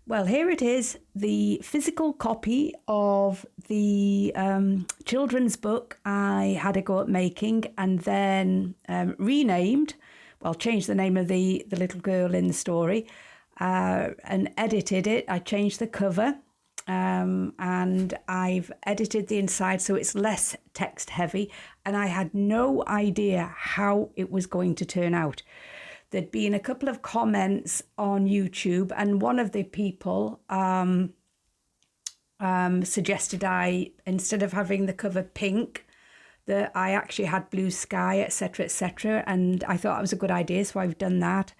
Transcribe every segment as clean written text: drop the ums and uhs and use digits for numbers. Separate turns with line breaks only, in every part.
Well, here it is, the physical copy of the children's book I had a go at making, and then renamed, well, changed the name of the little girl in the story, and edited it. I changed the cover, and I've edited the inside so it's less text heavy, and I had no idea how it was going to turn out. There'd been a couple of comments on YouTube, and one of the people suggested instead of having the cover pink, that I actually had blue sky, etc., etc. And I thought that was a good idea, so I've done that.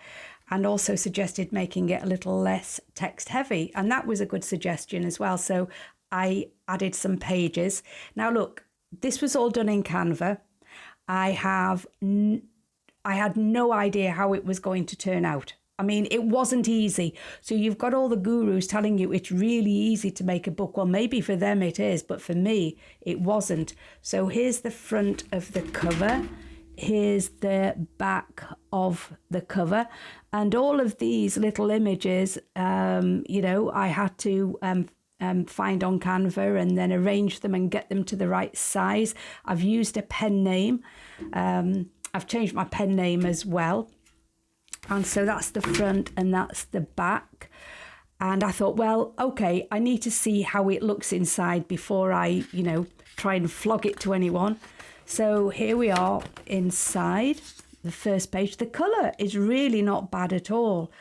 And also suggested making it a little less text heavy. And that was a good suggestion as well. So I added some pages. Now, look, this was all done in Canva. I had no idea how it was going to turn out. I mean, it wasn't easy. So you've got all the gurus telling you it's really easy to make a book. Well, maybe for them it is, but for me, it wasn't. So here's the front of the cover. Here's the back of the cover. And all of these little images, I had to find on Canva and then arrange them and get them to the right size. I've used a pen name. I've changed my pen name as well. And so that's the front and that's the back. And I thought, well, okay, I need to see how it looks inside before I, try and flog it to anyone. So here we are inside the first page. The colour is really not bad at all.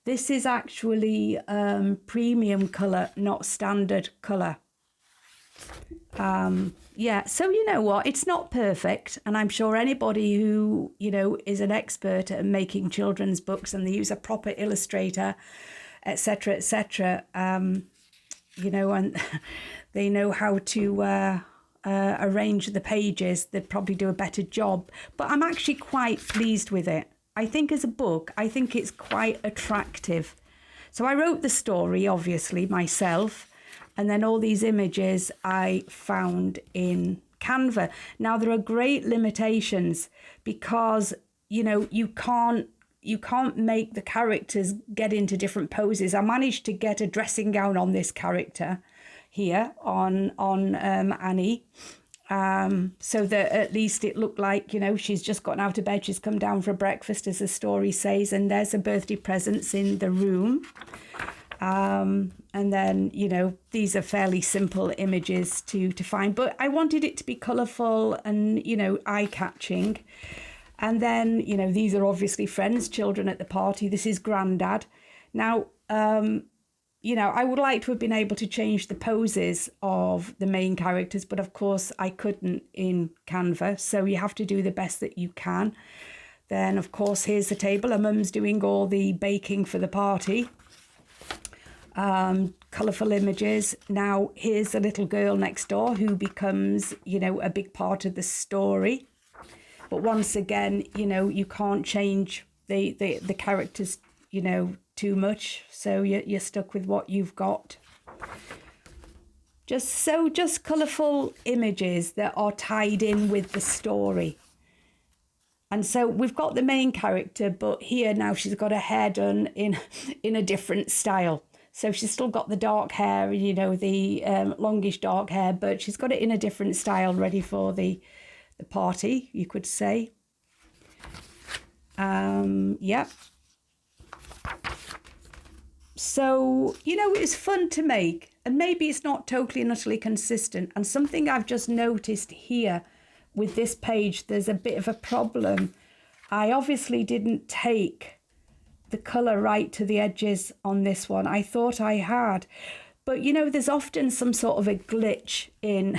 This is actually premium colour, not standard colour. So you know what, it's not perfect, and I'm sure anybody who is an expert at making children's books and they use a proper illustrator, etc., and they know how to arrange the pages, they'd probably do a better job. But I'm actually quite pleased with it. I think as a book, I think it's quite attractive. So I wrote the story, obviously, myself. And then all these images I found in Canva. Now, there are great limitations because, you can't make the characters get into different poses. I managed to get a dressing gown on this character here on Annie, so that at least it looked like, she's just gotten out of bed. She's come down for breakfast, as the story says. And there's a birthday presents in the room. And then, these are fairly simple images to find, but I wanted it to be colourful and, eye-catching. And then, these are obviously friends, children at the party. This is Grandad. Now, I would like to have been able to change the poses of the main characters, but of course I couldn't in Canva. So you have to do the best that you can. Then, of course, here's the table. Her mum's doing all the baking for the party. Colourful images. Now, here's the little girl next door who becomes, a big part of the story. But once again, you can't change the characters, too much. So you're stuck with what you've got. Just colourful images that are tied in with the story. And so we've got the main character, but here now she's got her hair done in a different style. So she's still got the dark hair, the longish dark hair, but she's got it in a different style, ready for the party, you could say. Yep. So, it's fun to make, and maybe it's not totally and utterly consistent. And something I've just noticed here with this page, there's a bit of a problem. I obviously didn't take the colour right to the edges on this one. I thought I had. But, there's often some sort of a glitch in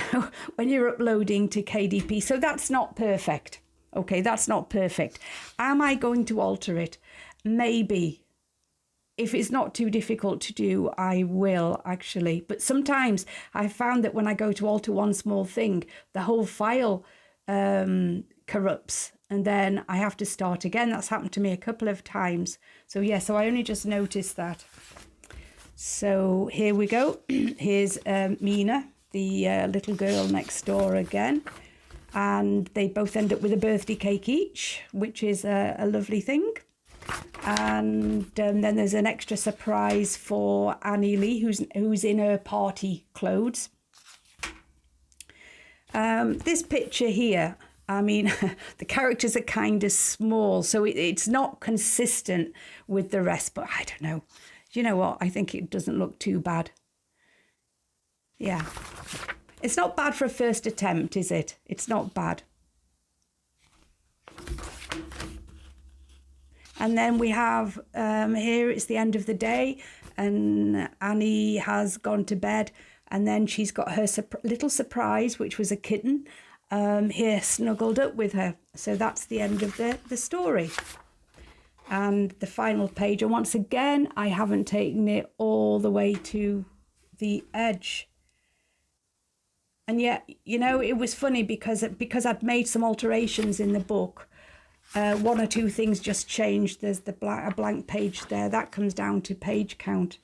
when you're uploading to KDP. So that's not perfect. Okay, that's not perfect. Am I going to alter it? Maybe. If it's not too difficult to do, I will actually. But sometimes I found that when I go to alter one small thing, the whole file corrupts. And then I have to start again. That's happened to me a couple of times. So I only just noticed that. So here we go. Here's Mina, the little girl next door again. and they both end up with a birthday cake each, which is a lovely thing. And then there's an extra surprise for Annie Lee, who's in her party clothes. This picture here, I mean, the characters are kind of small, so it's not consistent with the rest, but I don't know. You know what? I think it doesn't look too bad. Yeah. It's not bad for a first attempt, is it? It's not bad. And then we have here, it's the end of the day, and Annie has gone to bed, and then she's got her little surprise, which was a kitten, here snuggled up with her. So that's the end of the story. And the final page, and once again, I haven't taken it all the way to the edge. And yet, you know, it was funny because I'd made some alterations in the book. One or two things just changed. There's a blank page there. That comes down to page count.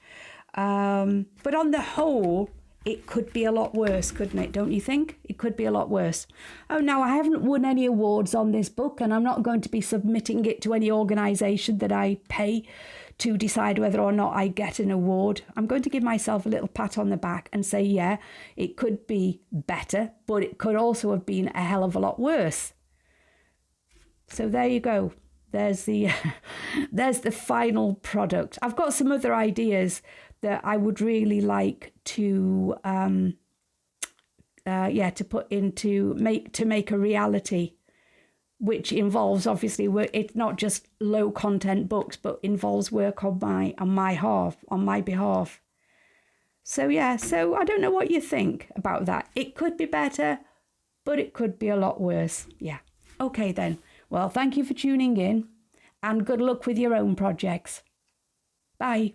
But on the whole, it could be a lot worse, couldn't it? Don't you think? It could be a lot worse. Oh, now I haven't won any awards on this book, and I'm not going to be submitting it to any organisation that I pay to decide whether or not I get an award. I'm going to give myself a little pat on the back and say, yeah, it could be better, but it could also have been a hell of a lot worse. So there you go. There's the there's the final product. I've got some other ideas that I would really like to to make a reality, which involves obviously work. It's not just low content books, but involves work on my behalf. So yeah, so I don't know what you think about that. It could be better, but it could be a lot worse. Yeah. Okay then. Well, thank you for tuning in, and good luck with your own projects. Bye.